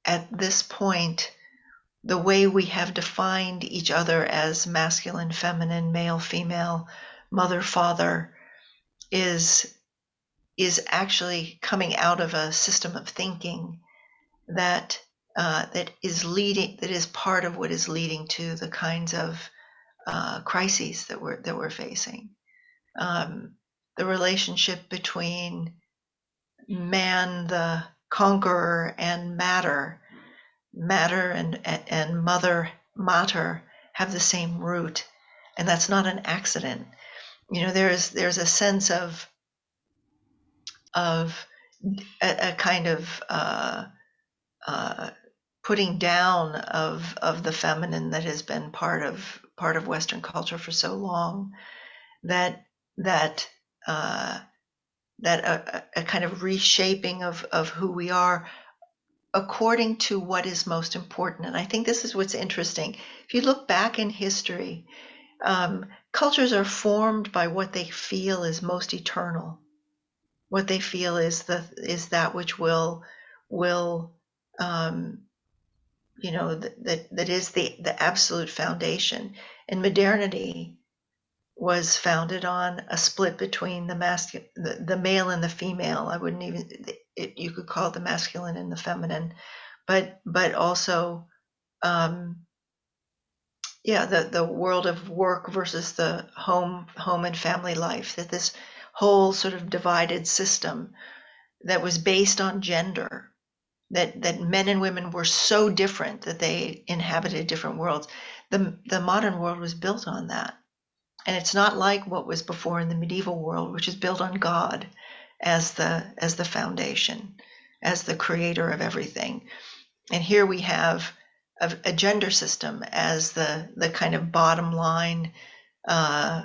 at this point, the way we have defined each other as masculine, feminine, male, female, mother, father, is actually coming out of a system of thinking that that is part of what is leading to the kinds of crises that we're facing. The relationship between man, the conqueror, and matter and mother, mater, have the same root, and that's not an accident. There's a sense of a kind of putting down of the feminine that has been part of Western culture for so long, that a kind of reshaping of who we are according to what is most important. And I think this is what's interesting. If you look back in history, cultures are formed by what they feel is most eternal, what they feel is that which will that is the absolute foundation. And modernity was founded on a split between the male and the female. I wouldn't even, you could call it the masculine and the feminine, but also the world of work versus the home and family life, that this whole sort of divided system that was based on gender, that men and women were so different that they inhabited different worlds. The modern world was built on that. And it's not like what was before in the medieval world, which is built on God as the foundation, as the creator of everything. And here we have a gender system as the kind of bottom line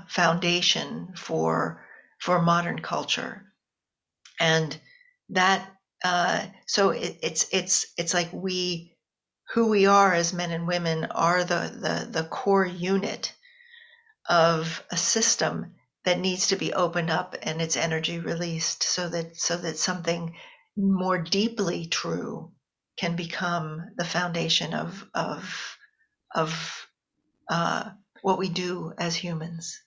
foundation for modern culture. And that so it's like who we are as men and women are the core unit of a system that needs to be opened up and its energy released, so that something more deeply true can become the foundation of what we do as humans.